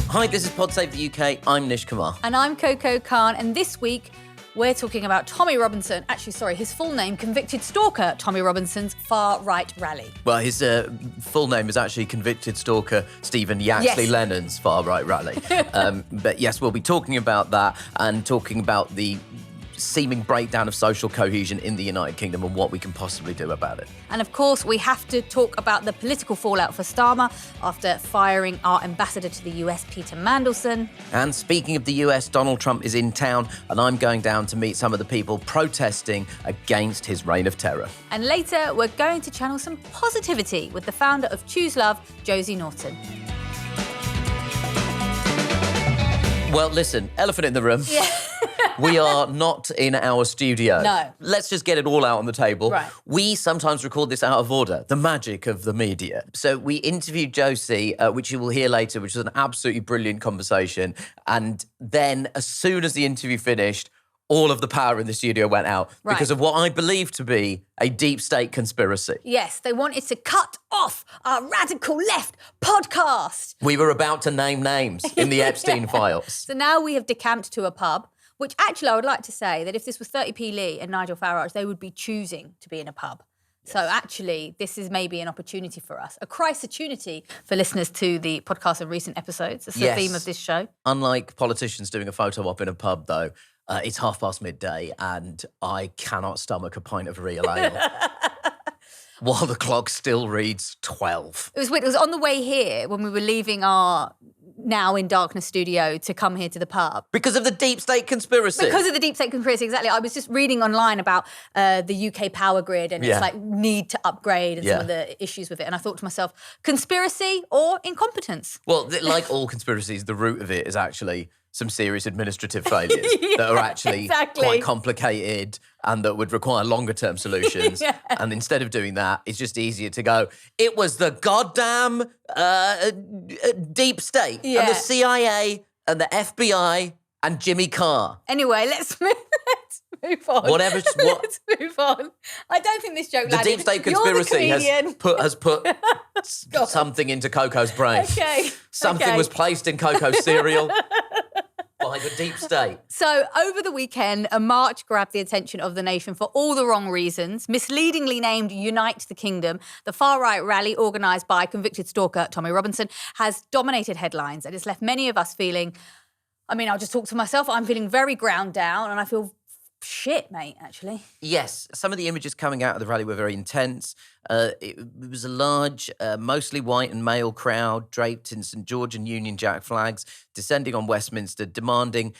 Hi, this is Pod Save the UK. I'm Nish Kumar. And I'm Coco Khan, and this week we're talking about Tommy Robinson. Actually, sorry, his full name, convicted stalker Tommy Robinson's far-right rally. Well, his full name is actually convicted stalker Stephen Yaxley Lennon's far-right rally. But yes, we'll be talking about that and talking about the seeming breakdown of social cohesion in the United Kingdom and what we can possibly do about it. And of course, we have to talk about the political fallout for Starmer after firing our ambassador to the US, Peter Mandelson. And speaking of the US, Donald Trump is in town and I'm going down to meet some of the people protesting against his reign of terror. And later, we're going to channel some positivity with the founder of Choose Love, Josie Naughton. Well, listen, elephant in the room. Yeah. We are not in our studio. No. Let's just get it all out on the table. Right. We sometimes record this out of order, the magic of the media. So we interviewed Josie, which you will hear later, which was an absolutely brilliant conversation. And then as soon as the interview finished, all of the power in the studio went out because of what I believe to be a deep state conspiracy. Yes, they wanted to cut off our radical left podcast. We were about to name names in the Epstein files. So now we have decamped to a pub, which actually I would like to say that if this was 30p Lee and Nigel Farage, they would be choosing to be in a pub. Yes. So actually, this is maybe an opportunity for us, a crisis-opportunity for listeners to the podcast of recent episodes. That's the theme of this show. Unlike politicians doing a photo op in a pub, though, it's midday and I cannot stomach a pint of real ale. While the clock still reads 12. It was weird. It was on the way here when we were leaving our now in darkness studio to come here to the pub. Because of the deep state conspiracy. Because of the deep state conspiracy, exactly. I was just reading online about the UK power grid and its need to upgrade and some of the issues with it. And I thought to myself, conspiracy or incompetence? Well, like all conspiracies, the root of it is actually some serious administrative failures that are actually quite complicated and that would require longer-term solutions. And instead of doing that, it's just easier to go, it was the goddamn deep state and the CIA and the FBI and Jimmy Carr. Anyway, let's move on. Let's move on. I don't think this joke landed. The deep state conspiracy has put something into Coco's brain. Okay. Something was placed in Coco's cereal. By the deep state. So over the weekend, a march grabbed the attention of the nation for all the wrong reasons. Misleadingly named Unite the Kingdom, the far-right rally organised by convicted stalker Tommy Robinson has dominated headlines and it's left many of us feeling, I mean, I'll just talk to myself, I'm feeling very ground down and I feel shit, mate, actually. Yes, some of the images coming out of the rally were very intense. It was a large, mostly white and male crowd draped in St George and Union Jack flags, descending on Westminster, demanding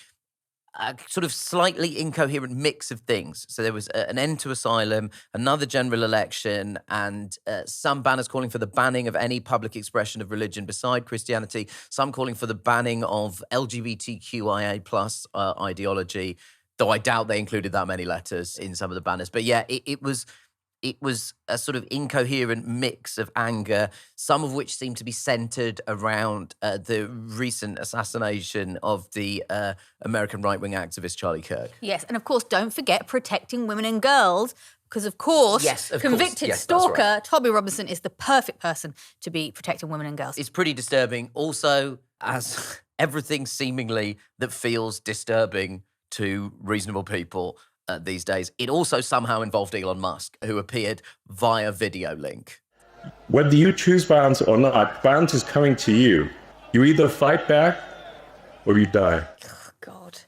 a sort of slightly incoherent mix of things. So there was an end to asylum, another general election, and some banners calling for the banning of any public expression of religion beside Christianity, some calling for the banning of LGBTQIA plus ideology, though I doubt they included that many letters in some of the banners. But yeah, it was a sort of incoherent mix of anger, some of which seemed to be centred around the recent assassination of the American right-wing activist Charlie Kirk. Yes, and of course, don't forget protecting women and girls, because of course, convicted stalker Tommy Robinson is the perfect person to be protecting women and girls. It's pretty disturbing. Also, as everything seemingly that feels disturbing to reasonable people these days, it also somehow involved Elon Musk, who appeared via video link. Whether you choose violence or not, violence is coming to you. You either fight back or you die. Oh, God.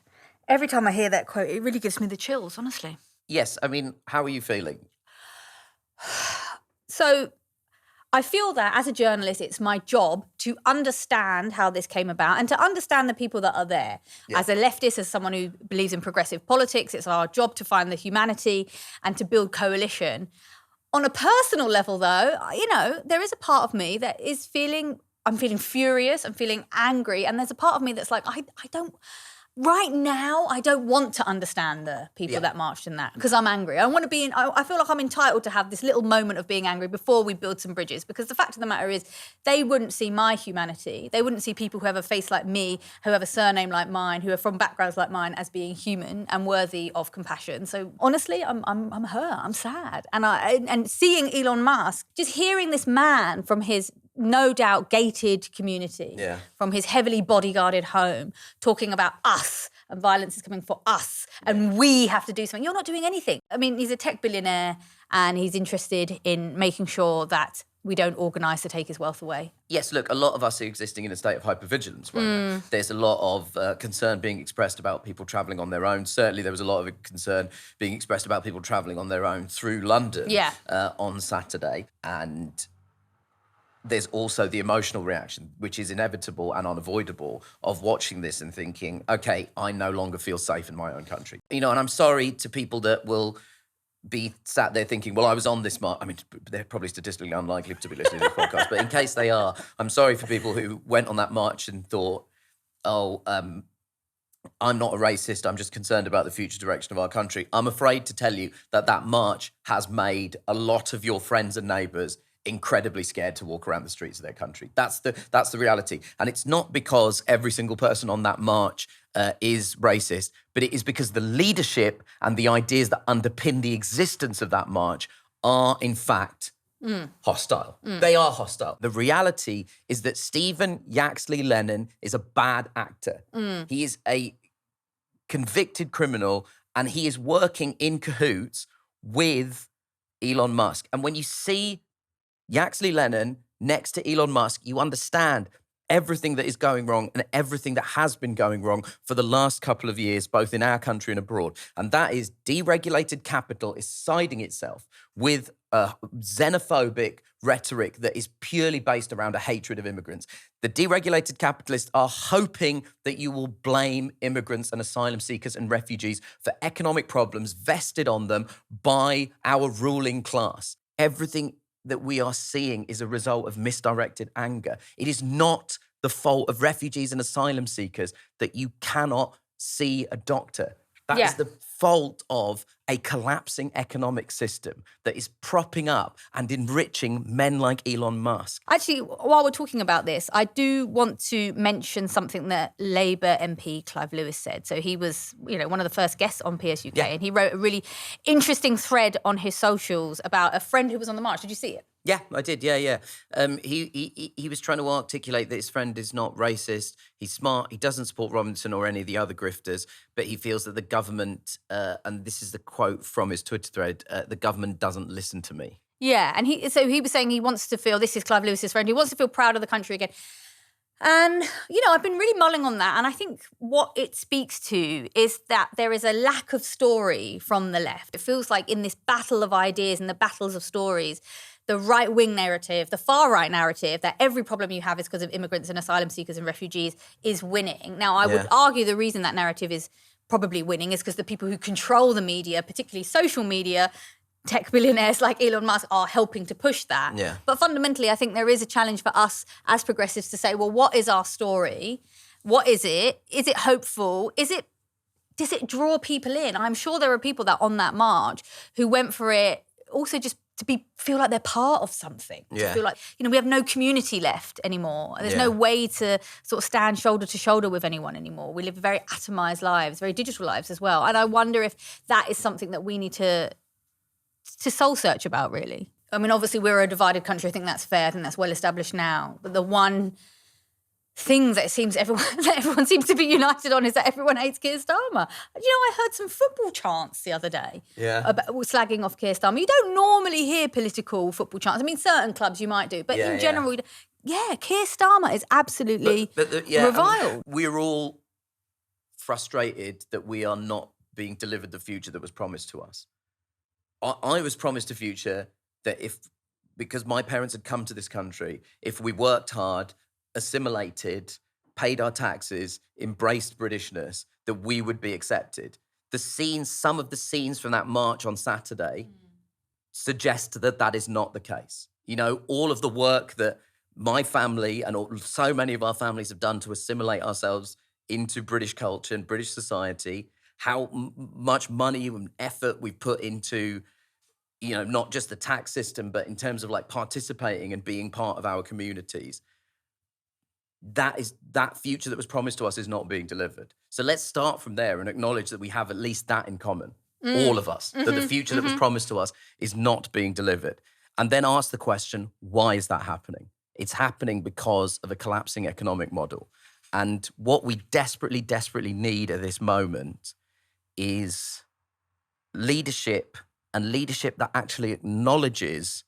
Every time I hear that quote, it really gives me the chills, honestly. Yes, I mean, how are you feeling? So I feel that as a journalist, it's my job to understand how this came about and to understand the people that are there. Yeah. As a leftist, as someone who believes in progressive politics, it's our job to find the humanity and to build coalition. On a personal level, though, you know, there is a part of me that is I'm feeling furious, I'm feeling angry, and there's a part of me that's like, I don't want to understand the people that marched in that because I'm angry. I feel like I'm entitled to have this little moment of being angry before we build some bridges, because the fact of the matter is they wouldn't see my humanity. They wouldn't see people who have a face like me, who have a surname like mine, who are from backgrounds like mine as being human and worthy of compassion. So honestly, I'm hurt. I'm sad. And seeing Elon Musk, just hearing this man from his no doubt gated community, from his heavily bodyguarded home, talking about us and violence is coming for us and we have to do something. You're not doing anything. I mean, he's a tech billionaire and he's interested in making sure that we don't organise to take his wealth away. Yes, look, a lot of us are existing in a state of hypervigilance right now. There's a lot of concern being expressed about people travelling on their own. Certainly there was a lot of concern being expressed about people travelling on their own through London on Saturday. And there's also the emotional reaction, which is inevitable and unavoidable, of watching this and thinking, OK, I no longer feel safe in my own country. You know, and I'm sorry to people that will be sat there thinking, well, I was on this march. I mean, they're probably statistically unlikely to be listening to this podcast, but in case they are, I'm sorry for people who went on that march and thought, I'm not a racist, I'm just concerned about the future direction of our country. I'm afraid to tell you that that march has made a lot of your friends and neighbours incredibly scared to walk around the streets of their country. That's the reality. And it's not because every single person on that march is racist, but it is because the leadership and the ideas that underpin the existence of that march are, in fact, hostile. They are hostile. The reality is that Stephen Yaxley Lennon is a bad actor. He is a convicted criminal and he is working in cahoots with Elon Musk. And when you see Yaxley Lennon next to Elon Musk, you understand everything that is going wrong and everything that has been going wrong for the last couple of years, both in our country and abroad. And that is deregulated capital is siding itself with a xenophobic rhetoric that is purely based around a hatred of immigrants. The deregulated capitalists are hoping that you will blame immigrants and asylum seekers and refugees for economic problems vested on them by our ruling class. Everything that we are seeing is a result of misdirected anger. It is not the fault of refugees and asylum seekers that you cannot see a doctor. That is the fault of a collapsing economic system that is propping up and enriching men like Elon Musk. Actually, while we're talking about this, I do want to mention something that Labour MP Clive Lewis said. So he was, one of the first guests on PSUK, and he wrote a really interesting thread on his socials about a friend who was on the march. Did you see it? Yeah, I did. Yeah. He was trying to articulate that his friend is not racist. He's smart. He doesn't support Robinson or any of the other grifters, but he feels that the government, and this is the quote from his Twitter thread, the government doesn't listen to me. Yeah, and he was saying he wants to feel, this is Clive Lewis's friend, he wants to feel proud of the country again. And, I've been really mulling on that. And I think what it speaks to is that there is a lack of story from the left. It feels like in this battle of ideas and the battles of stories, the right-wing narrative, the far-right narrative, that every problem you have is because of immigrants and asylum seekers and refugees is winning. Now, I would argue the reason that narrative is probably winning is because the people who control the media, particularly social media, tech billionaires like Elon Musk, are helping to push that. Yeah. But fundamentally, I think there is a challenge for us as progressives to say, well, what is our story? What is it? Is it hopeful? Does it draw people in? I'm sure there are people that on that march who went for it also just to feel like they're part of something. To feel like, we have no community left anymore. There's no way to sort of stand shoulder to shoulder with anyone anymore. We live very atomized lives, very digital lives as well. And I wonder if that is something that we need to soul search about, really. I mean, obviously we're a divided country. I think that's fair. I think that's well established now. But the one thing that everyone seems to be united on is that everyone hates Keir Starmer. I heard some football chants the other day about slagging off Keir Starmer. You don't normally hear political football chants. I mean, certain clubs you might do, but in general, Keir Starmer is absolutely reviled. We're all frustrated that we are not being delivered the future that was promised to us. I was promised a future that because my parents had come to this country, if we worked hard, assimilated, paid our taxes, embraced Britishness, that we would be accepted. Some of the scenes from that march on Saturday suggest that is not the case. All of the work that my family and so many of our families have done to assimilate ourselves into British culture and British society, how much money and effort we've put into, not just the tax system, but in terms of participating and being part of our communities. That future that was promised to us is not being delivered. So let's start from there and acknowledge that we have at least that in common, all of us, that the future that was promised to us is not being delivered. And then ask the question, why is that happening? It's happening because of a collapsing economic model. And what we desperately, desperately need at this moment is leadership, and leadership that actually acknowledges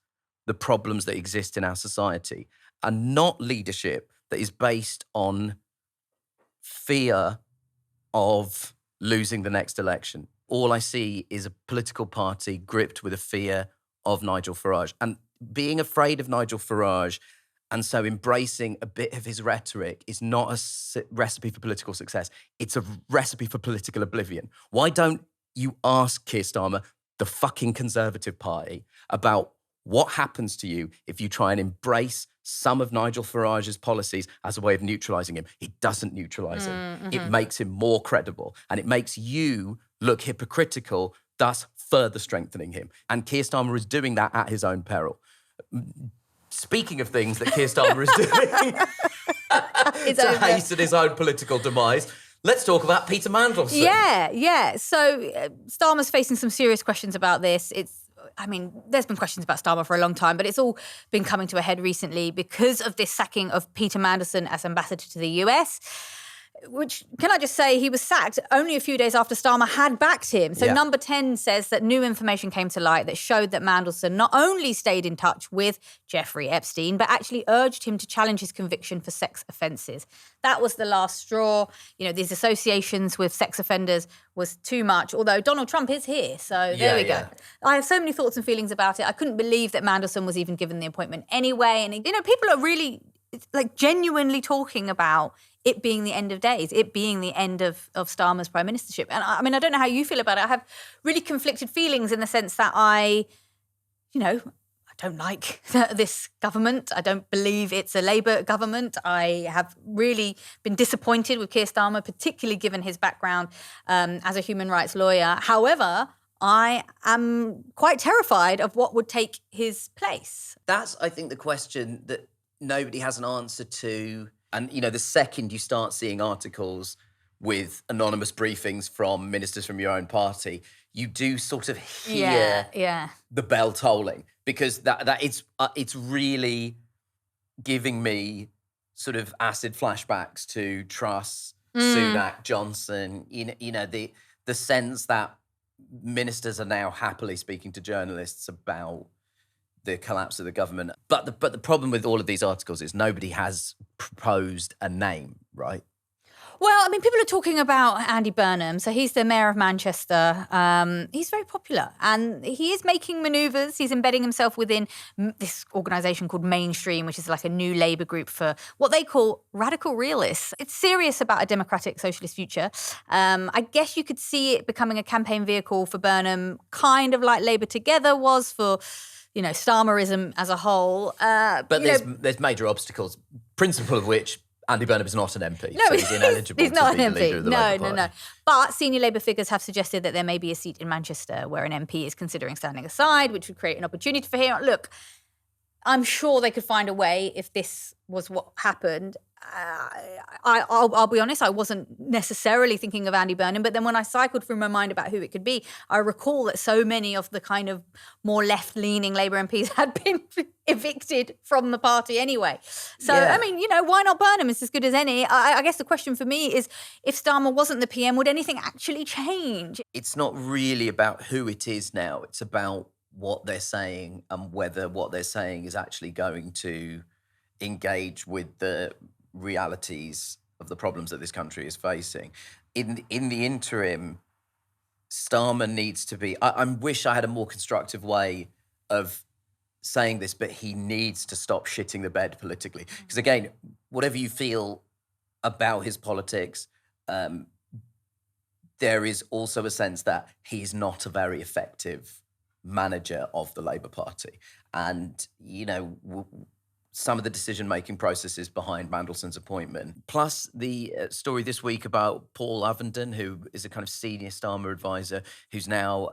the problems that exist in our society, and not leadership that is based on fear of losing the next election. All I see is a political party gripped with a fear of Nigel Farage, and being afraid of Nigel Farage, and so embracing a bit of his rhetoric is not a recipe for political success. It's a recipe for political oblivion. Why don't you ask Keir Starmer, the fucking Conservative Party, about what happens to you if you try and embrace some of Nigel Farage's policies as a way of neutralising him? It doesn't neutralise him. It makes him more credible, and it makes you look hypocritical, thus further strengthening him. And Keir Starmer is doing that at his own peril. Speaking of things that Keir Starmer is doing to hasten his own political demise, let's talk about Peter Mandelson. Yeah. So Starmer's facing some serious questions about this. There's been questions about Starmer for a long time, but it's all been coming to a head recently because of this sacking of Peter Mandelson as ambassador to the US, which, can I just say, he was sacked only a few days after Starmer had backed him. So Number 10 says that new information came to light that showed that Mandelson not only stayed in touch with Jeffrey Epstein, but actually urged him to challenge his conviction for sex offences. That was the last straw. These associations with sex offenders was too much, although Donald Trump is here. So there we go. I have so many thoughts and feelings about it. I couldn't believe that Mandelson was even given the appointment anyway. And, people are really, genuinely talking about it being the end of days, it being the end of Starmer's prime ministership. And I don't know how you feel about it. I have really conflicted feelings in the sense that I don't like this government. I don't believe it's a Labour government. I have really been disappointed with Keir Starmer, particularly given his background as a human rights lawyer. However, I am quite terrified of what would take his place. That's, I think, the question that nobody has an answer to. And, the second you start seeing articles with anonymous briefings from ministers from your own party, you do sort of hear the bell tolling, because it's really giving me sort of acid flashbacks to Truss, Sunak, Johnson, the sense that ministers are now happily speaking to journalists about the collapse of the government. But the problem with all of these articles is nobody has proposed a name, right? Well, people are talking about Andy Burnham. So he's the mayor of Manchester. He's very popular and he is making manoeuvres. He's embedding himself within this organisation called Mainstream, which is like a new Labour group for what they call radical realists. It's serious about a democratic socialist future. I guess you could see it becoming a campaign vehicle for Burnham, kind of like Labour Together was for Starmerism as a whole. But there's major obstacles, principal of which Andy Burnham is not an MP. No, so he's ineligible he's not to be an the MP. leader of the Labour Party. No. But senior Labour figures have suggested that there may be a seat in Manchester where an MP is considering standing aside, which would create an opportunity for him. Look, I'm sure they could find a way if this was what happened. I'll be honest, I wasn't necessarily thinking of Andy Burnham, but then when I cycled through my mind about who it could be, I recall that so many of the kind of more left-leaning Labour MPs had been evicted from the party anyway. So, why not Burnham? It's as good as any. I guess the question for me is, if Starmer wasn't the PM, would anything actually change? It's not really about who it is now. It's about what they're saying and whether what they're saying is actually going to engage with the realities of the problems that this country is facing. In the interim, Starmer needs to be... I wish I had a more constructive way of saying this, but he needs to stop shitting the bed politically. Because again, whatever you feel about his politics, there is also a sense that he's not a very effective manager of the Labour Party. And, some of the decision-making processes behind Mandelson's appointment, plus the story this week about Paul Avendon, who is a kind of senior Starmer advisor, who's now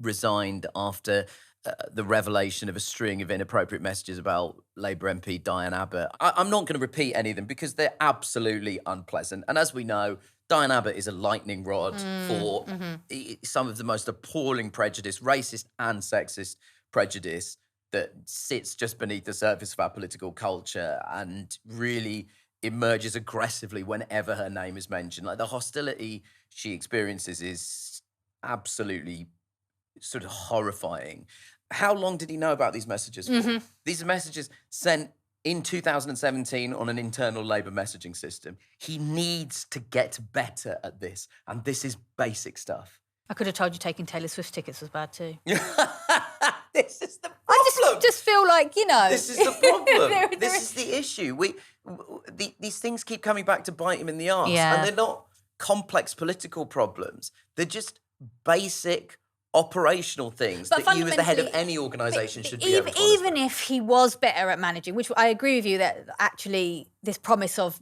resigned after the revelation of a string of inappropriate messages about Labour MP Diane Abbott. I'm not going to repeat any of them because they're absolutely unpleasant. And as we know, Diane Abbott is a lightning rod for some of the most appalling prejudice, racist and sexist prejudice that sits just beneath the surface of our political culture and really emerges aggressively whenever her name is mentioned. Like, the hostility she experiences is absolutely sort of horrifying. How long did he know about these messages for? These are messages sent in 2017 on an internal Labour messaging system. He needs to get better at this, and this is basic stuff. I could have told you taking Taylor Swift tickets was bad too. This is the problem. I just feel like, This is the problem. This is the issue. These things keep coming back to bite him in the arse, and they're not complex political problems. They're just basic operational things that you as the head of any organisation should be able to even if he was better at managing, which I agree with you that actually this promise of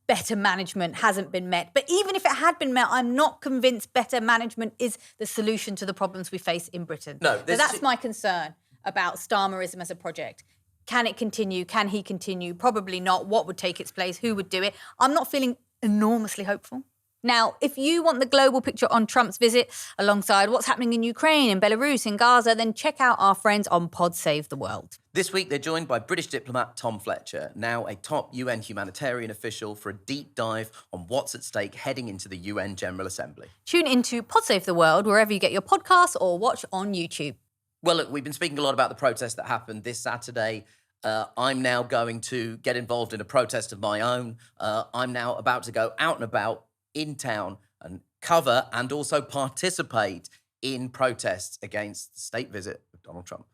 better management hasn't been met. But even if it had been met, I'm not convinced better management is the solution to the problems we face in Britain. No, so that's my concern about Starmerism as a project. Can it continue? Can he continue? Probably not. What would take its place? Who would do it? I'm not feeling enormously hopeful. Now, if you want the global picture on Trump's visit alongside what's happening in Ukraine, in Belarus, in Gaza, then check out our friends on Pod Save the World. This week, they're joined by British diplomat Tom Fletcher, now a top UN humanitarian official, for a deep dive on what's at stake heading into the UN General Assembly. Tune into Pod Save the World wherever you get your podcasts or watch on YouTube. Well, look, we've been speaking a lot about the protest that happened this Saturday. I'm now going to get involved in a protest of my own. I'm now about to go out and about in town and cover and also participate in protests against the state visit of Donald Trump.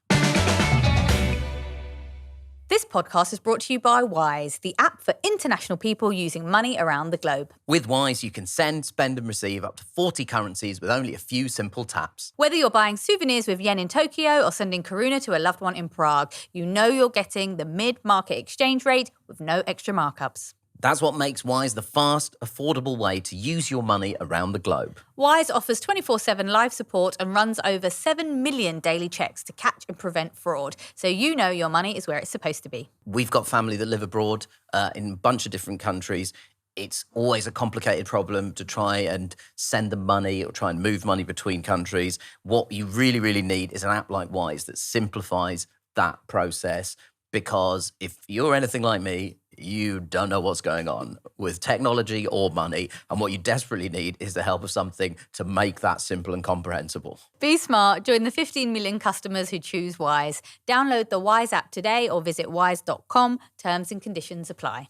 This podcast is brought to you by Wise, the app for international people using money around the globe. With Wise, you can send, spend and receive up to 40 currencies with only a few simple taps. Whether you're buying souvenirs with yen in Tokyo or sending Karuna to a loved one in Prague, you know you're getting the mid-market exchange rate with no extra markups. That's what makes Wise the fast, affordable way to use your money around the globe. Wise offers 24/7 live support and runs over 7 million daily checks to catch and prevent fraud, so you know your money is where it's supposed to be. We've got family that live abroad in a bunch of different countries. It's always a complicated problem to try and send them money or try and move money between countries. What you really, really need is an app like Wise that simplifies that process, because if you're anything like me, you don't know what's going on with technology or money, and what you desperately need is the help of something to make that simple and comprehensible. Be smart. Join the 15 million customers who choose Wise. Download the Wise app today or visit wise.com. Terms and conditions apply.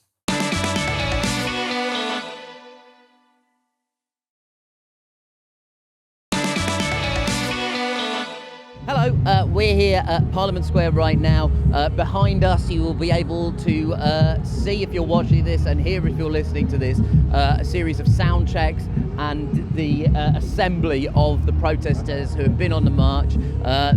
Hello, we're here at Parliament Square right now. Behind us, you will be able to see, if you're watching this, and hear if you're listening to this, a series of sound checks and the assembly of the protesters who have been on the march.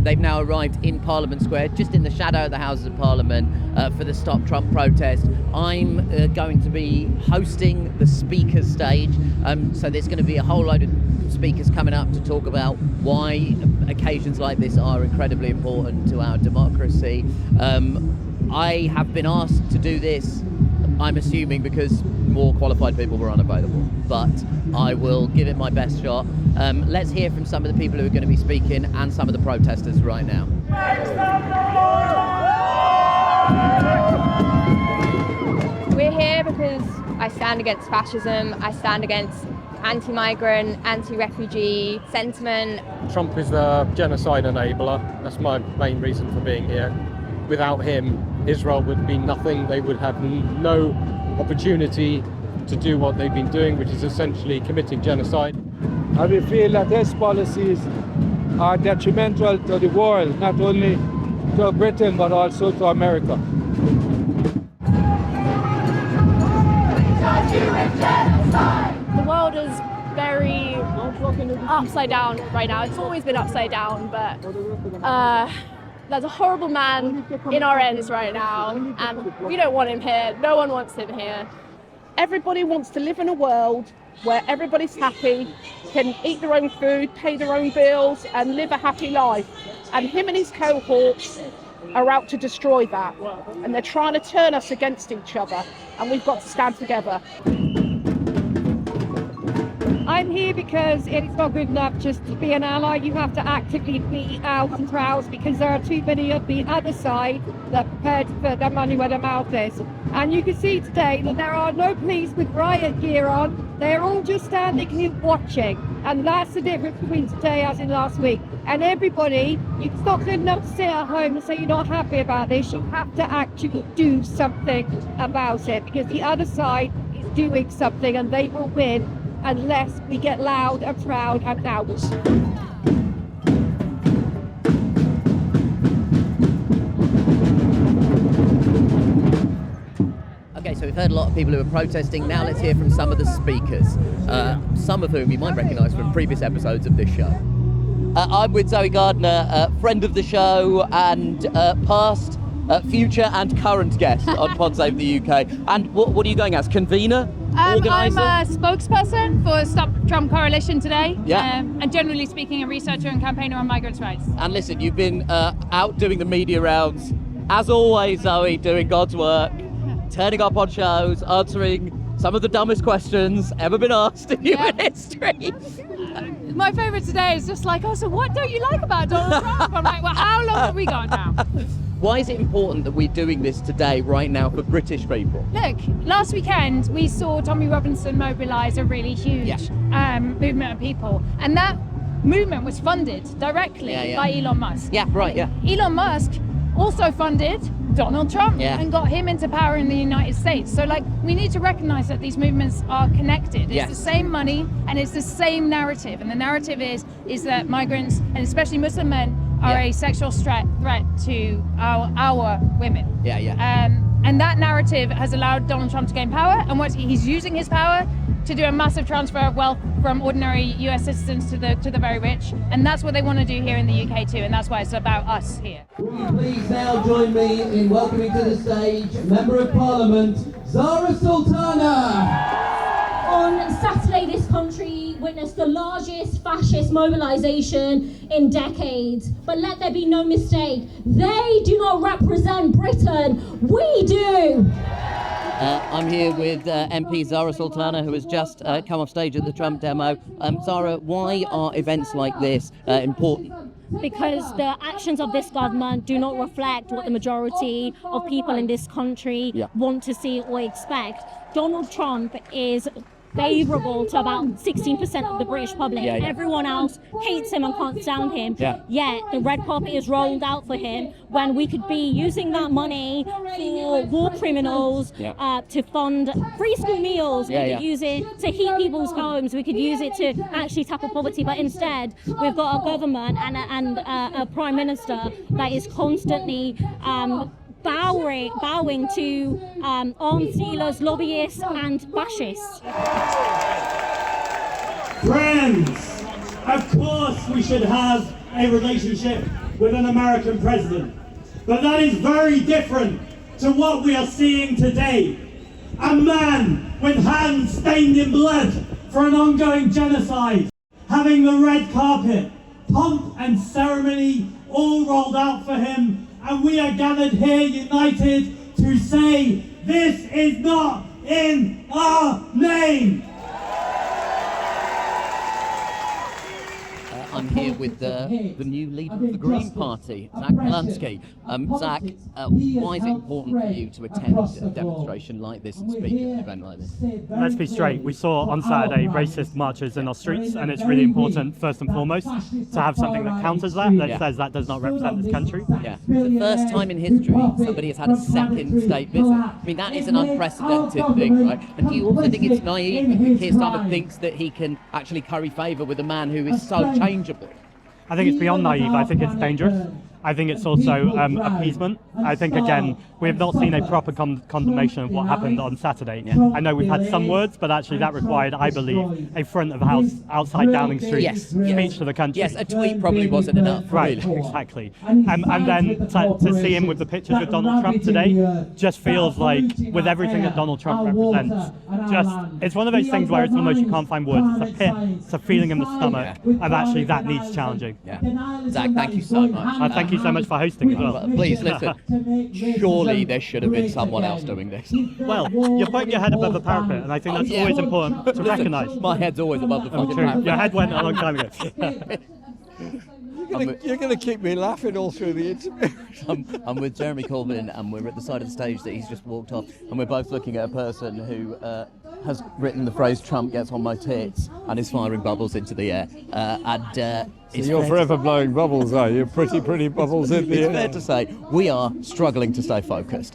They've now arrived in Parliament Square, just in the shadow of the Houses of Parliament, for the Stop Trump protest. I'm going to be hosting the speakers stage, so there's going to be a whole load of speakers coming up to talk about why occasions like this are incredibly important to our democracy. I have been asked to do this, I'm assuming because more qualified people were unavailable, but I will give it my best shot. Let's hear from some of the people who are going to be speaking and some of the protesters right now. We're here because I stand against fascism, I stand against anti-migrant, anti-refugee sentiment. Trump is the genocide enabler. That's my main reason for being here. Without him, Israel would be nothing. They would have no opportunity to do what they've been doing, which is essentially committing genocide. And we feel that his policies are detrimental to the world, not only to Britain, but also to America. The world is very upside down right now. It's always been upside down, but there's a horrible man in our ends right now, and we don't want him here. No one wants him here. Everybody wants to live in a world where everybody's happy, can eat their own food, pay their own bills, and live a happy life. And him and his cohorts are out to destroy that. And they're trying to turn us against each other, and we've got to stand together. I'm here because it's not good enough just to be an ally. You have to actively be out and proud, because there are too many of the other side that are prepared to put their money where their mouth is. And you can see today that there are no police with riot gear on. They're all just standing here watching. And that's the difference between today as in last week. And everybody, it's not good enough to sit at home and say you're not happy about this. You have to actually do something about it, because the other side is doing something, and they will win unless we get loud and proud and out. Okay, so we've heard a lot of people who are protesting. Now let's hear from some of the speakers, some of whom you might recognise from previous episodes of this show. I'm with Zoe Gardner, friend of the show and past, future and current guest on Pod Save the UK. And what are you going as? Convener? Organiser? I'm a spokesperson for Stop Trump Coalition today. Yeah. And generally speaking, a researcher and campaigner on migrants' rights. And listen, you've been out doing the media rounds, as always, Zoe, doing God's work, turning up on shows, answering some of the dumbest questions ever been asked in human history. My favourite today is just like, oh, so what don't you like about Donald Trump? I'm like, well, how long have we got now? Why is it important that we're doing this today, right now, for British people? Look, last weekend we saw Tommy Robinson mobilise a really huge movement of people, and that movement was funded directly by Elon Musk. Yeah, right, yeah. Elon Musk also funded Donald Trump and got him into power in the United States. So, like, we need to recognise that these movements are connected. It's the same money and it's the same narrative. And the narrative is that migrants, and especially Muslim men, are a sexual threat to our women. And that narrative has allowed Donald Trump to gain power, and he's using his power to do a massive transfer of wealth from ordinary US citizens to the very rich, and that's what they want to do here in the UK too, and that's why it's about us here. Will you please now join me in welcoming to the stage Member of Parliament Zarah Sultana. On Saturday, this country witnessed the largest fascist mobilisation in decades. But let there be no mistake, they do not represent Britain, we do! I'm here with MP Zarah Sultana, who has just come off stage at the Trump demo. Zarah, why are events like this important? Because the actions of this government do not reflect what the majority of people in this country want to see or expect. Donald Trump is favourable to about 16% of the British public. Everyone else hates him and can't stand him. Yet the red carpet is rolled out for him when we could be using that money for war criminals, to fund free school meals. We could use it to heat people's homes. We could use it to actually tackle poverty. But instead, we've got a government and a prime minister that is constantly bowing to arms dealers, lobbyists and fascists. Friends, of course we should have a relationship with an American president, but that is very different to what we are seeing today. A man with hands stained in blood for an ongoing genocide, having the red carpet, pomp and ceremony all rolled out for him, and we are gathered here united to say this is not in our name. I'm here with the new leader of the Green Party, Zack Polanski. Zack, why is it important for you to attend a demonstration like this and speak at an event like this? Let's be straight. We saw on Saturday racist marches in our streets, and it's really important, first and foremost, to have something that counters that says that does not represent this country. It's the first time in history somebody has had a second state visit. I mean, that is an unprecedented thing, right? And do you also think it's naive that Keir Starmer thinks that he can actually curry favour with a man who is so changeable? I think it's beyond naive. I think it's dangerous. I think it's also appeasement. I think, again, we have not seen a proper condemnation of what happened on Saturday. I know we've had some words, but actually that required, I believe, a front of house outside Downing Street speech to the country. Yes, a tweet probably wasn't enough. Right, really. Exactly. And then to see him with the pictures with Donald Trump today just feels like, with everything that Donald Trump represents, it's one of those things where it's almost you can't find words. It's a pit, it's a feeling in the stomach, and actually that needs challenging. Zack, thank you so much. Thank thank you so much for hosting as well. Please listen. Surely there should have been someone else doing this. Well, you're putting your head above the parapet, and I think that's always important to recognise. My head's always above the fucking True. parapet. Your head went a long time ago. You're going to keep me laughing all through the interview. I'm with Jeremy Corbyn, and we're at the side of the stage that he's just walked off, and we're both looking at a person who has written the phrase "Trump gets on my tits" and is firing bubbles into the air. So you're forever blowing bubbles, are you? Pretty bubbles in the air. It's fair to say we are struggling to stay focused.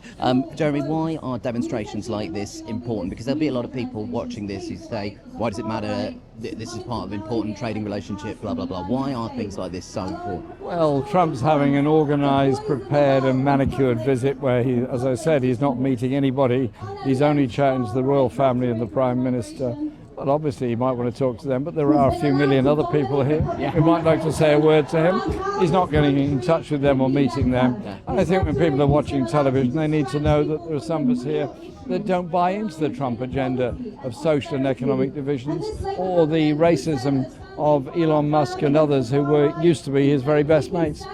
Jeremy, why are demonstrations like this important? Because there'll be a lot of people watching this who say, why does it matter? This is part of an important trading relationship, blah, blah, blah. Why are things like this so important? Well, Trump's having an organised, prepared and manicured visit where he, as I said, he's not meeting anybody. He's only chatting to the royal family and the Prime Minister. Well, obviously he might want to talk to them, but there are a few million other people here who might like to say a word to him. He's not getting in touch with them or meeting them. And I think when people are watching television, they need to know that there are some of us here that don't buy into the Trump agenda of social and economic divisions or the racism of Elon Musk and others who used to be his very best mates.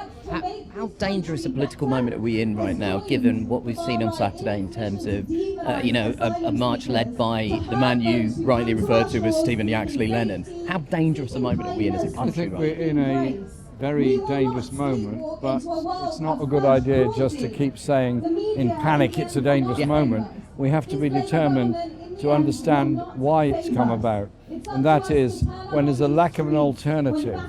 How dangerous a political moment are we in right now, given what we've seen on Saturday in terms of, a march led by the man you rightly referred to as Stephen Yaxley Lennon? How dangerous a moment are we in as a country? I think we're in a very dangerous moment, but it's not a good idea just to keep saying in panic it's a dangerous moment. We have to be determined to understand why it's come about. And that is when there's a lack of an alternative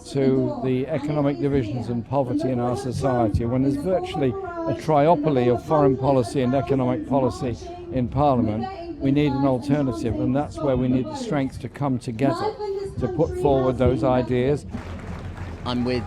to the economic divisions and poverty in our society, when there's virtually a triopoly of foreign policy and economic policy in Parliament, we need an alternative, and that's where we need the strength to come together to put forward those ideas. I'm with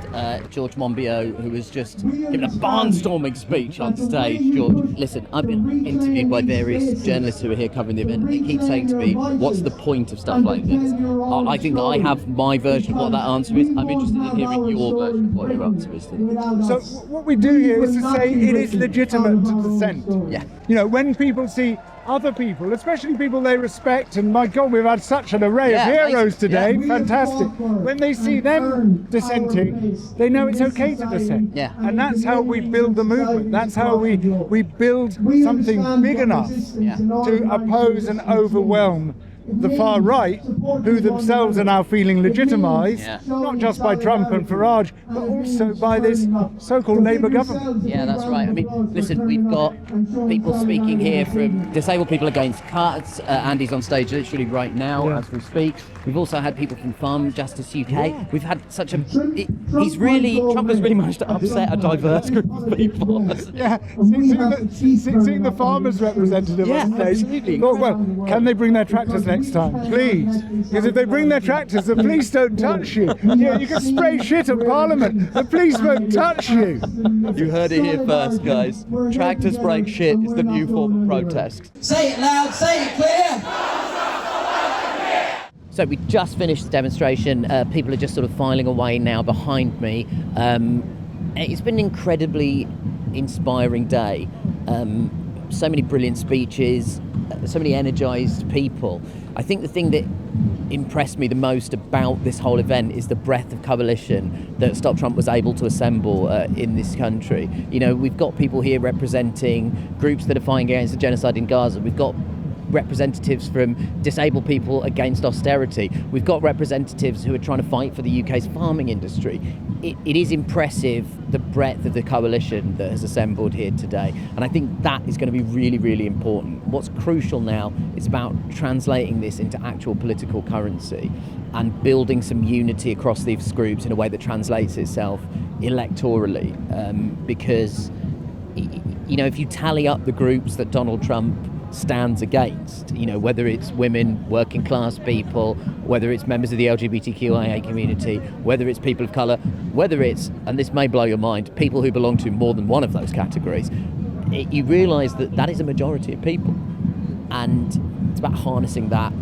George Monbiot, who has just given a barnstorming speech on stage. George, listen, I've been interviewed by various journalists who are here covering the event. They keep saying to me, what's the point of stuff like this? I think I have my version of what that answer is. I'm interested in hearing your version of what your answer is to that. So what we do here is to say it is legitimate to dissent. Yeah. You know, when people see other people, especially people they respect, and my God, we've had such an array of heroes today, fantastic. When they see them dissenting, they know it's okay to dissent. Yeah. And that's how we build the movement. That's how we build something big enough to oppose and overwhelm the far right, who themselves are now feeling legitimised, not just by Trump and Farage, but also by this so-called Labour government. Yeah, that's right. I mean, listen, we've got people speaking here from Disabled People Against Cuts. Andy's on stage literally right now as we speak. We've also had people from Farm Justice UK. We've had such a... Trump has really managed to upset a diverse group of people. Yeah, seeing the farmers' representative on stage. Absolutely. Thought, well, can they bring their tractors next time, please? Because if they bring their tractors, the police don't touch you. Yeah, you can spray shit at Parliament, the police won't touch you. You heard it here first, guys. Tractor spray shit is the new form of protest. Say it loud, say it clear. So we just finished the demonstration. People are just sort of filing away now behind me. It's been an incredibly inspiring day. So many brilliant speeches, so many energised people. I think the thing that impressed me the most about this whole event is the breadth of coalition that Stop Trump was able to assemble in this country. You know, we've got people here representing groups that are fighting against the genocide in Gaza. We've got representatives from Disabled People Against Austerity. We've got representatives who are trying to fight for the UK's farming industry. It is impressive, the breadth of the coalition that has assembled here today. And I think that is going to be really, really important. What's crucial now is about translating this into actual political currency and building some unity across these groups in a way that translates itself electorally. Because, you know, if you tally up the groups that Donald Trump stands against, you know, whether it's women, working class people, whether it's members of the LGBTQIA community, whether it's people of colour, whether it's, and this may blow your mind, people who belong to more than one of those categories, you realise that that is a majority of people. And it's about harnessing that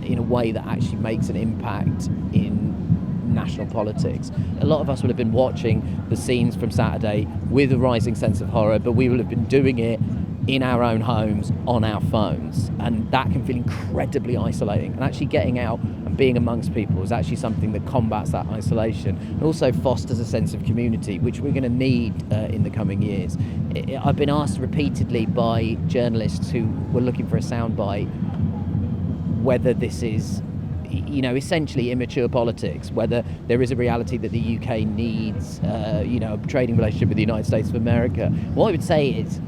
in a way that actually makes an impact in national politics. A lot of us would have been watching the scenes from Saturday with a rising sense of horror, but we will have been doing it in our own homes, on our phones. And that can feel incredibly isolating. And actually getting out and being amongst people is actually something that combats that isolation and also fosters a sense of community, which we're going to need in the coming years. I've been asked repeatedly by journalists who were looking for a soundbite whether this is, essentially immature politics, whether there is a reality that the UK needs, a trading relationship with the United States of America. What I would say is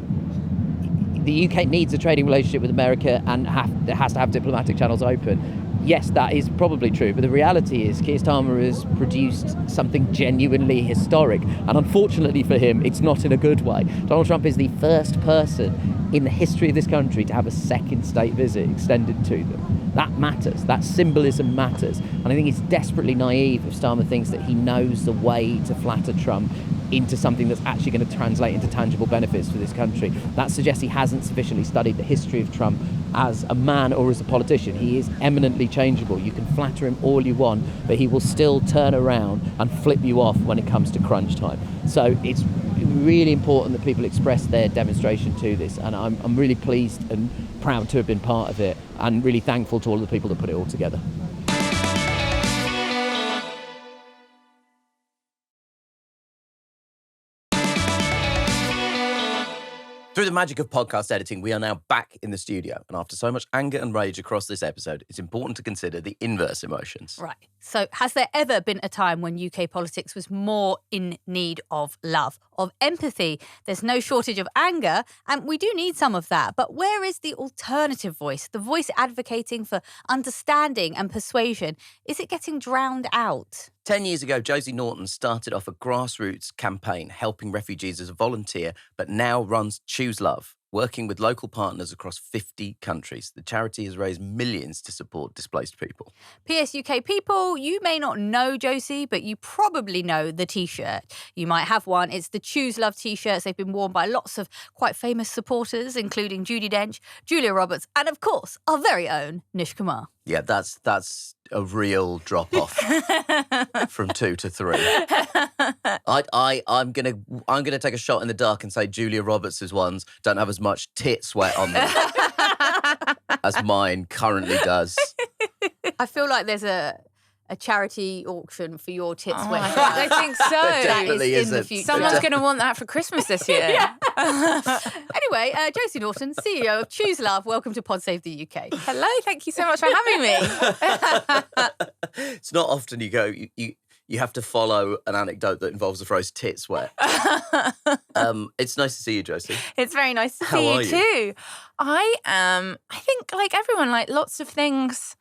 the UK needs a trading relationship with America and has to have diplomatic channels open. Yes, that is probably true, but the reality is Keir Starmer has produced something genuinely historic, and unfortunately for him, it's not in a good way. Donald Trump is the first person in the history of this country to have a second state visit extended to them. That matters. That symbolism matters. And I think it's desperately naive if Starmer thinks that he knows the way to flatter Trump into something that's actually going to translate into tangible benefits for this country. That suggests he hasn't sufficiently studied the history of Trump as a man or as a politician. He is eminently changeable. You can flatter him all you want, but he will still turn around and flip you off when it comes to crunch time. So it's really important that people express their demonstration to this, and I'm really pleased and proud to have been part of it, and really thankful to all of the people that put it all together. Through the magic of podcast editing, we are now back in the studio. And after so much anger and rage across this episode, it's important to consider the inverse emotions. Right. So has there ever been a time when UK politics was more in need of love, of empathy? There's no shortage of anger, and we do need some of that. But where is the alternative voice, the voice advocating for understanding and persuasion? Is it getting drowned out? 10 years ago, Josie Naughton started off a grassroots campaign helping refugees as a volunteer, but now runs Choose Love, working with local partners across 50 countries. The charity has raised millions to support displaced people. PS UK people, you may not know Josie, but you probably know the T-shirt. You might have one. It's the Choose Love T-shirts. They've been worn by lots of quite famous supporters, including Judi Dench, Julia Roberts, and of course, our very own Nish Kumar. Yeah, that's a real drop-off from 2 to 3. I'm gonna take a shot in the dark and say Julia Roberts' ones don't have as much tit sweat on them as mine currently does. I feel like there's a charity auction for your tit sweat. I think so. That is in the future. Someone's going to want that for Christmas this year. Yeah. Anyway, Josie Naughton, CEO of Choose Love, welcome to Pod Save the UK. Hello, thank you so much for having me. It's not often you go, you have to follow an anecdote that involves the phrase tit sweat. It's nice to see you, Josie. It's very nice to How see are you you? too. I think like everyone, like lots of things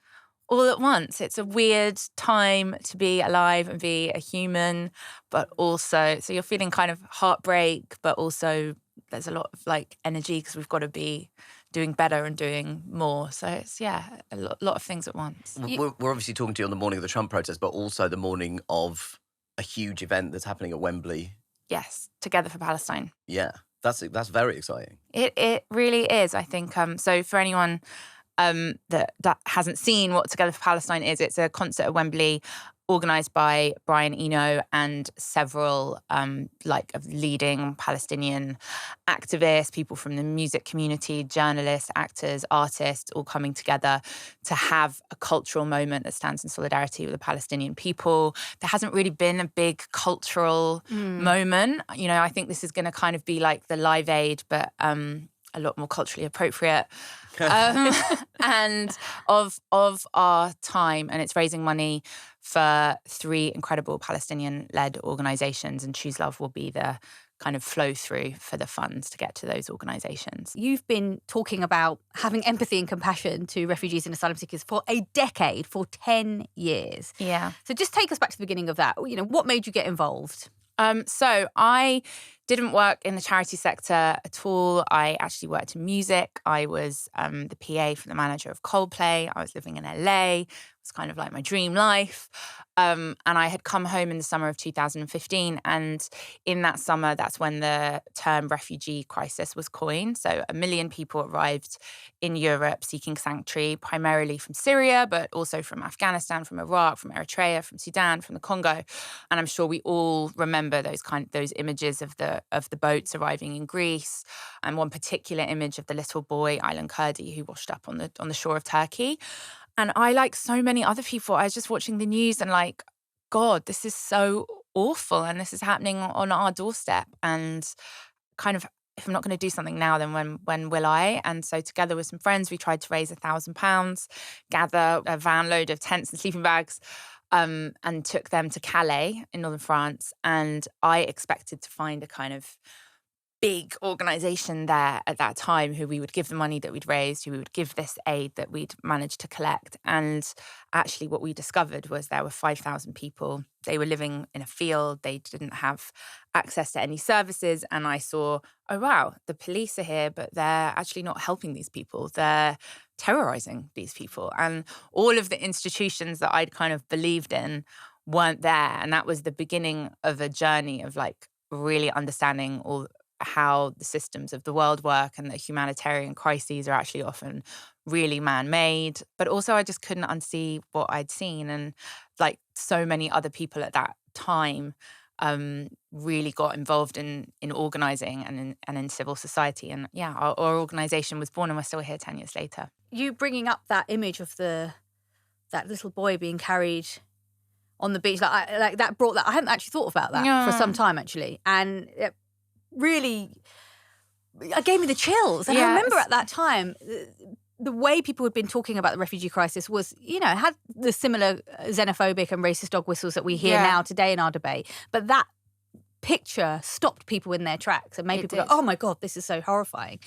all at once. It's a weird time to be alive and be a human, but also, so you're feeling kind of heartbreak, but also there's a lot of like energy because we've got to be doing better and doing more. So it's, a lot of things at once. We're obviously talking to you on the morning of the Trump protest, but also the morning of a huge event that's happening at Wembley. Yes, Together for Palestine. Yeah, that's very exciting. It really is, I think. So for anyone that hasn't seen what Together for Palestine is, it's a concert at Wembley organised by Brian Eno and several of leading Palestinian activists, people from the music community, journalists, actors, artists, all coming together to have a cultural moment that stands in solidarity with the Palestinian people. There hasn't really been a big cultural moment. You know, I think this is going to kind of be like the Live Aid, but a lot more culturally appropriate. And of our time, and it's raising money for 3 incredible Palestinian-led organisations, and Choose Love will be the kind of flow through for the funds to get to those organisations. You've been talking about having empathy and compassion to refugees and asylum seekers for a decade, for 10 years. Yeah. So just take us back to the beginning of that. You know, what made you get involved? So I didn't work in the charity sector at all. I actually worked in music. I was the PA for the manager of Coldplay. I was living in LA. It was kind of like my dream life. And I had come home in the summer of 2015. And in that summer, that's when the term refugee crisis was coined. So 1 million people arrived in Europe seeking sanctuary, primarily from Syria, but also from Afghanistan, from Iraq, from Eritrea, from Sudan, from the Congo. And I'm sure we all remember those images of the of the boats arriving in Greece, and one particular image of the little boy, Aylan Kurdi, who washed up on the shore of Turkey. And I, like so many other people, I was just watching the news and like, God, this is so awful, and this is happening on our doorstep. And kind of, if I'm not going to do something now, then when will I? And so together with some friends, we tried to raise £1,000, gather a van load of tents and sleeping bags, and took them to Calais in northern France. And I expected to find a kind of big organisation there at that time who we would give the money that we'd raised, who we would give this aid that we'd managed to collect. And actually what we discovered was there were 5,000 people. They were living in a field. They didn't have access to any services. And I saw, oh, wow, the police are here, but they're actually not helping these people. They're terrorising these people. And all of the institutions that I'd kind of believed in weren't there. And that was the beginning of a journey of like really understanding how the systems of the world work, and that humanitarian crises are actually often really man-made. But also I just couldn't unsee what I'd seen. And like so many other people at that time really got involved in organising and in civil society. And yeah, our organisation was born, and we're still here 10 years later. You bringing up that image of that little boy being carried on the beach, like that brought that. I hadn't actually thought about that for some time, actually. And it really, it gave me the chills. And I remember at that time, the way people had been talking about the refugee crisis was, had the similar xenophobic and racist dog whistles that we hear now today in our debate. But that picture stopped people in their tracks and made people go, oh my God, this is so horrifying.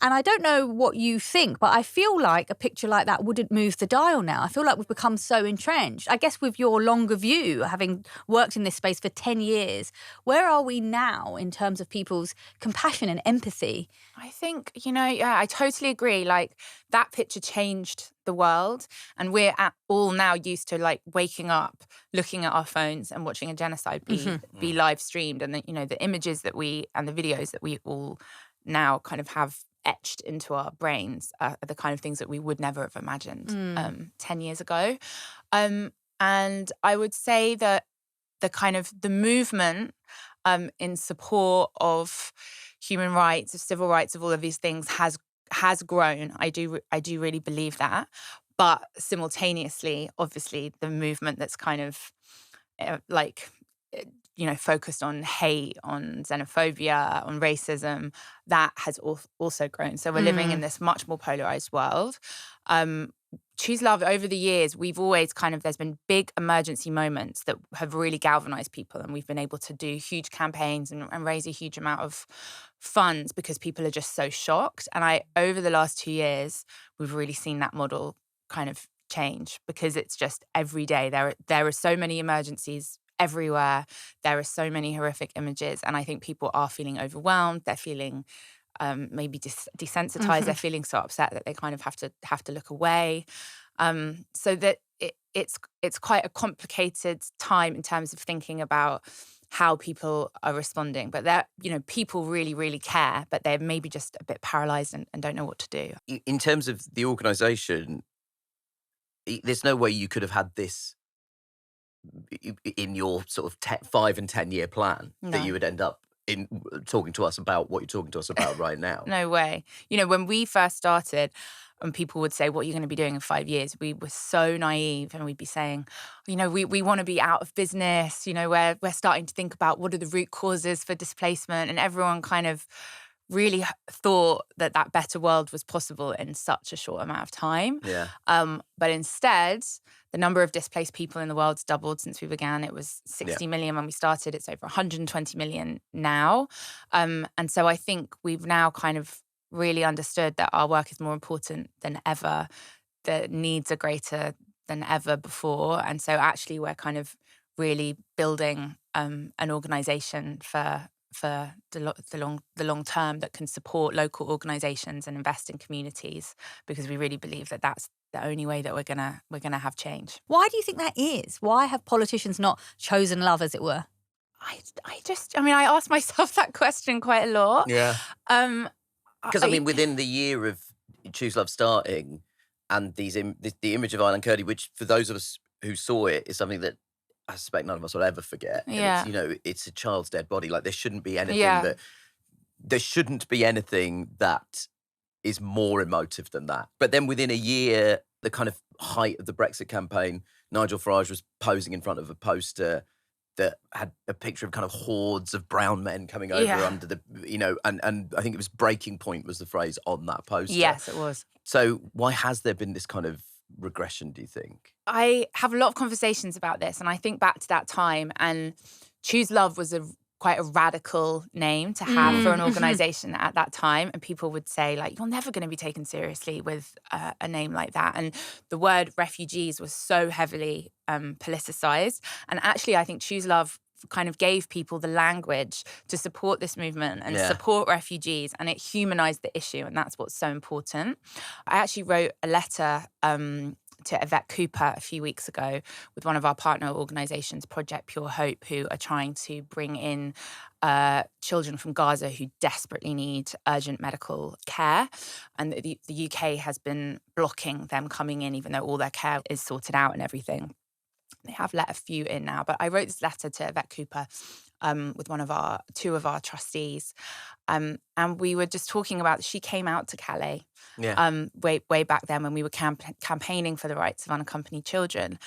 And I don't know what you think, but I feel like a picture like that wouldn't move the dial now. I feel like we've become so entrenched. I guess with your longer view, having worked in this space for 10 years, where are we now in terms of people's compassion and empathy? I think, I totally agree. Like that picture changed the world, and we're all now used to like waking up, looking at our phones and watching a genocide be live streamed. And the images that and the videos that we all now kind of have etched into our brains are the kind of things that we would never have imagined 10 years ago. And I would say that the movement in support of human rights, of civil rights, of all of these things has grown. I do really believe that. But simultaneously, obviously, the movement that's kind of focused on hate, on xenophobia, on racism, that has also grown. So we're living in this much more polarized world. Choose Love, over the years, we've always there's been big emergency moments that have really galvanized people, and we've been able to do huge campaigns and raise a huge amount of funds because people are just so shocked. And over the last 2 years, we've really seen that model kind of change, because it's just every day there are so many emergencies everywhere. There are so many horrific images, and I think people are feeling overwhelmed. They're feeling maybe desensitized. They're feeling so upset that they kind of have to look away. So that it's quite a complicated time in terms of thinking about how people are responding. But people really, really care, but they're maybe just a bit paralyzed and don't know what to do. In terms of the organisation, there's no way you could have had this in your sort of 5 and 10 year plan that you would end up in talking to us about what you're talking to us about right now. No way. When we first started and people would say, what are you going to be doing in 5 years? We were so naive, and we'd be saying, we want to be out of business. We're starting to think about what are the root causes for displacement, and everyone kind of really thought that better world was possible in such a short amount of time. Yeah. But instead, the number of displaced people in the world's doubled since we began. It was 60 million when we started. It's over 120 million now. And so I think we've now kind of really understood that our work is more important than ever. The needs are greater than ever before. And so actually we're kind of really building an organisation for the long term that can support local organisations and invest in communities, because we really believe that that's the only way that we're gonna have change. Why do you think that is? Why have politicians not chosen love, as it were? I ask myself that question quite a lot. Yeah. Because within the year of Choose Love starting, and the image of Aylan Kurdi, which for those of us who saw it is something that I suspect none of us will ever forget. And Yeah. it's, it's a child's dead body. Like, there shouldn't be anything Yeah. that is more emotive than that. But then within a year, the kind of height of the Brexit campaign, Nigel Farage was posing in front of a poster that had a picture of kind of hordes of brown men coming over under the, and I think it was breaking point was the phrase on that poster. Yes, it was. So why has there been this kind of regression, do you think? I have a lot of conversations about this, and I think back to that time, and Choose Love was quite a radical name to have for an organisation at that time, and people would say, like, you're never going to be taken seriously with a name like that. And the word refugees was so heavily politicised, and actually I think Choose Love kind of gave people the language to support this movement and support refugees, and it humanised the issue, and that's what's so important. I actually wrote a letter to Yvette Cooper a few weeks ago with one of our partner organisations, Project Pure Hope, who are trying to bring in children from Gaza who desperately need urgent medical care. And the UK has been blocking them coming in, even though all their care is sorted out and everything. They have let a few in now, but I wrote this letter to Yvette Cooper with two of our trustees, and we were just talking about. She came out to Calais, way back then when we were campaigning for the rights of unaccompanied children.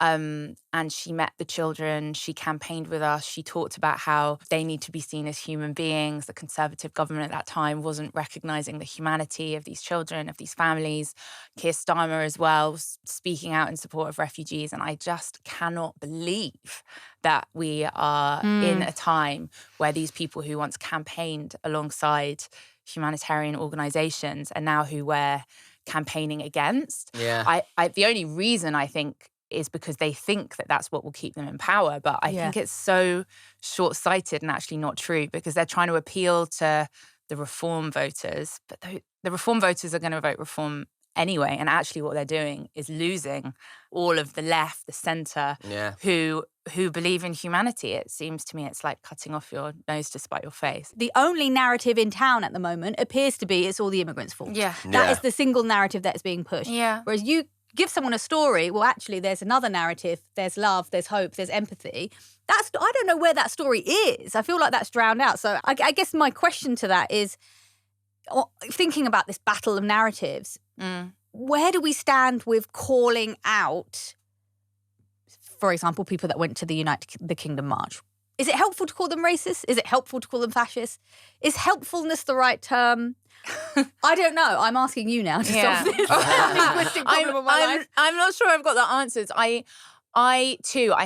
And she met the children, she campaigned with us, she talked about how they need to be seen as human beings. The Conservative government at that time wasn't recognising the humanity of these children, of these families. Keir Starmer as well was speaking out in support of refugees. And I just cannot believe that we are in a time where these people who once campaigned alongside humanitarian organisations are now who we're campaigning against. Yeah. The only reason I think is because they think that that's what will keep them in power. But I think it's so short-sighted and actually not true, because they're trying to appeal to the Reform voters. But the Reform voters are going to vote Reform anyway. And actually what they're doing is losing all of the left, the centre, who believe in humanity. It seems to me it's like cutting off your nose to spite your face. The only narrative in town at the moment appears to be it's all the immigrants' fault. That is the single narrative that's being pushed. Whereas you give someone a story, well, actually, there's another narrative. There's love, there's hope, there's empathy. I don't know where that story is. I feel like that's drowned out. So I guess my question to that is, thinking about this battle of narratives, where do we stand with calling out, for example, people that went to the United Kingdom march? Is it helpful to call them racist? Is it helpful to call them fascist? Is helpfulness the right term? I don't know. I'm asking you now to solve this linguistic problem of my life. I'm not sure I've got the answers. I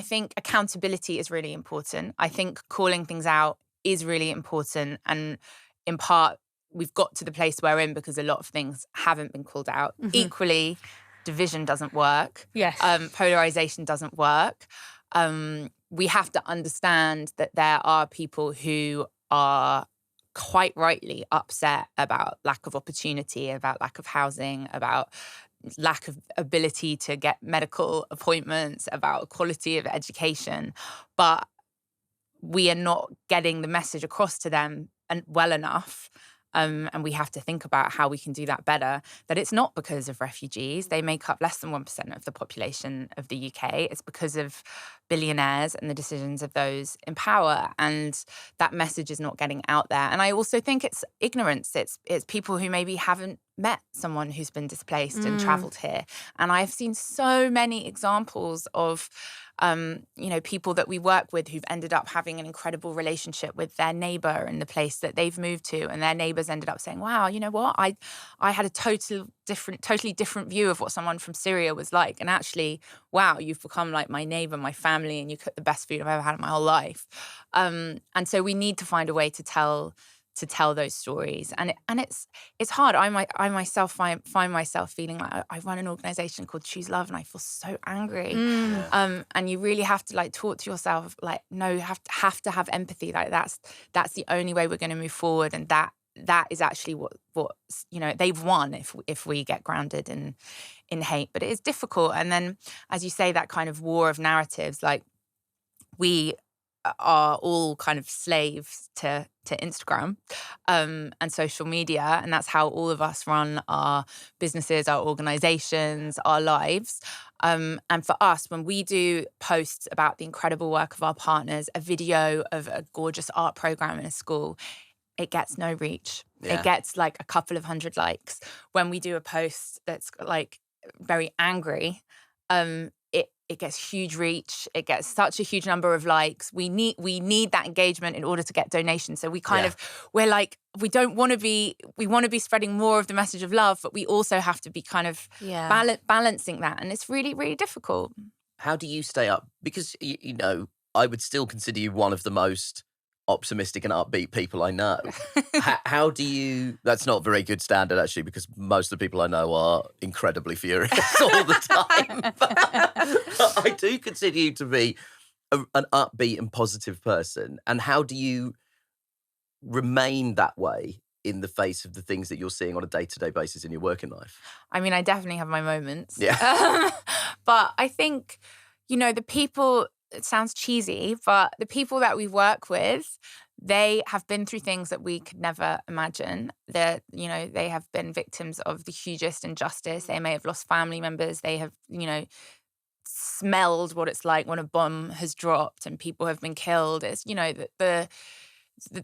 think accountability is really important. I think calling things out is really important. And in part, we've got to the place we're in because a lot of things haven't been called out. Equally, division doesn't work. Yes. Polarization doesn't work. We have to understand that there are people who are quite rightly upset about lack of opportunity, about lack of housing, about lack of ability to get medical appointments, about quality of education. But we are not getting the message across to them well enough. And we have to think about how we can do that better, that it's not because of refugees. They make up less than 1% of the population of the UK. It's because of billionaires and the decisions of those in power. And that message is not getting out there. And I also think it's ignorance. It's people who maybe haven't met someone who's been displaced and travelled here. And I've seen so many examples of people that we work with who've ended up having an incredible relationship with their neighbour in the place that they've moved to, and their neighbours ended up saying, wow, you know what, I had a totally different view of what someone from Syria was like, and actually, wow, you've become like my neighbour, my family, and you cook the best food I've ever had in my whole life. And so we need to find a way to tell those stories, and it's hard. I myself find myself feeling like I run an organisation called Choose Love, and I feel so angry. And you really have to talk to yourself, no, you have to have empathy. That's the only way we're going to move forward, and that is actually what they've won if we get grounded in hate. But it is difficult, and then as you say, that kind of war of narratives, we are all kind of slaves to Instagram and social media, and that's how all of us run our businesses, our organizations, our lives. And for us, when we do posts about the incredible work of our partners, a video of a gorgeous art program in a school, it gets no reach. Yeah. It gets like a couple of 100 likes. When we do a post that's like very angry, it gets huge reach. It gets such a huge number of likes. We need that engagement in order to get donations. So we we're like, we want to be spreading more of the message of love, but we also have to be kind of balancing that. And it's really, really difficult. How do you stay up? Because, you know, I would still consider you one of the most optimistic and upbeat people I know. How do you... That's not a very good standard, actually, because most of the people I know are incredibly furious all the time. But I do consider you to be an upbeat and positive person. And how do you remain that way in the face of the things that you're seeing on a day-to-day basis in your working life? I mean, I definitely have my moments. Yeah. But I think, you know, the people... It sounds cheesy, but the people that we work with, they have been through things that we could never imagine. They have been victims of the hugest injustice. They may have lost family members. They have, you know, smelled what it's like when a bomb has dropped and people have been killed. It's, you know, the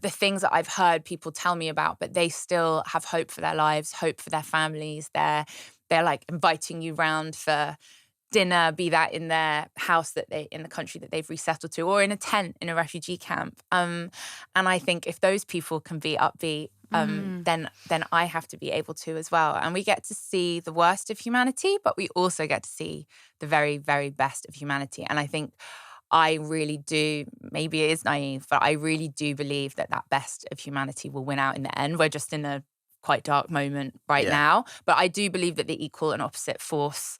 things that I've heard people tell me about, but they still have hope for their lives, hope for their families. They're like inviting you round for dinner, be that in their house in the country that they've resettled to, or in a tent in a refugee camp. And I think if those people can be upbeat, then I have to be able to as well. And we get to see the worst of humanity, but we also get to see the very, very best of humanity. And I think I really do, maybe it is naive, but I really do believe that best of humanity will win out in the end. We're just in a quite dark moment right now, but I do believe that the equal and opposite force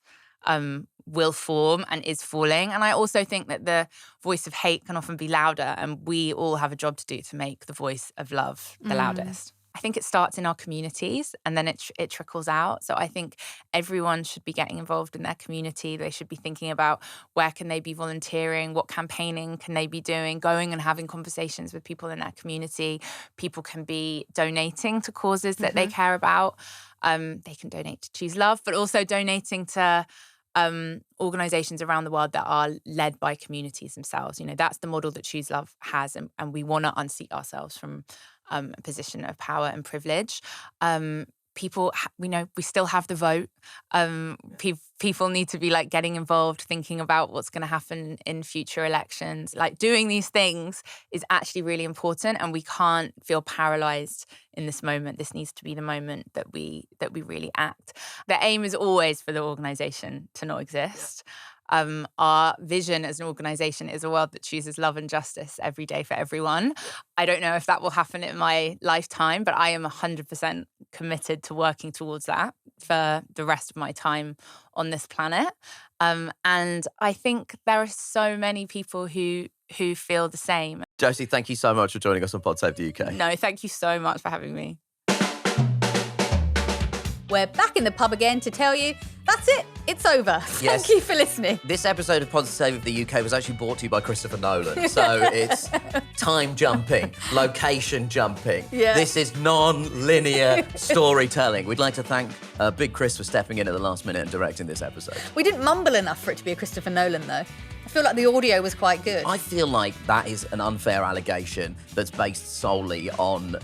will form and is falling. And I also think that the voice of hate can often be louder, and we all have a job to do to make the voice of love the loudest. I think it starts in our communities and then it trickles out. So I think everyone should be getting involved in their community. They should be thinking about where can they be volunteering, what campaigning can they be doing, going and having conversations with people in their community. People can be donating to causes that they care about. They can donate to Choose Love, but also donating to organisations around the world that are led by communities themselves. You know, that's the model that Choose Love has, and we want to unseat ourselves from a position of power and privilege. People, we know we still have the vote. People need to be like getting involved, thinking about what's going to happen in future elections. Like doing these things is actually really important, and we can't feel paralysed in this moment. This needs to be the moment that we really act. The aim is always for the organisation to not exist. Our vision as an organisation is a world that chooses love and justice every day for everyone. I don't know if that will happen in my lifetime, but I am 100% committed to working towards that for the rest of my time on this planet. And I think there are so many people who feel the same. Josie, thank you so much for joining us on Pod Save the UK. No, thank you so much for having me. We're back in the pub again to tell you that's it. It's over. Thank you for listening. This episode of Pod Save the UK was actually brought to you by Christopher Nolan. So it's time jumping, location jumping. Yeah. This is non-linear storytelling. We'd like to thank Big Chris for stepping in at the last minute and directing this episode. We didn't mumble enough for it to be a Christopher Nolan, though. I feel like the audio was quite good. I feel like that is an unfair allegation that's based solely on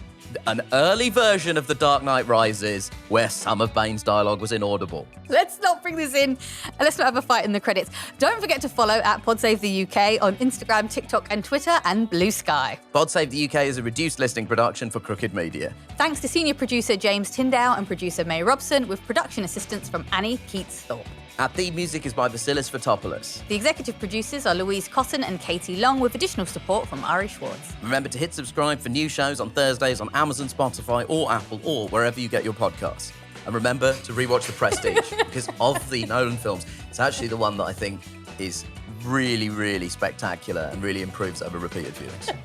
an early version of The Dark Knight Rises where some of Bane's dialogue was inaudible. Let's not bring this in and let's not have a fight in the credits. Don't forget to follow at PodSave the UK on Instagram, TikTok and Twitter and Blue Sky. Pod Save the UK is a reduced listing production for Crooked Media. Thanks to senior producer James Tyndale and producer May Robson, with production assistance from Annie Keats-Thorpe. Our theme music is by Vasilis Fotopoulos. The executive producers are Louise Cotton and Katie Long, with additional support from Ari Schwartz. Remember to hit subscribe for new shows on Thursdays on Amazon, Spotify or Apple or wherever you get your podcasts. And remember to rewatch The Prestige, because of the Nolan films, it's actually the one that I think is really, really spectacular and really improves over repeated viewings.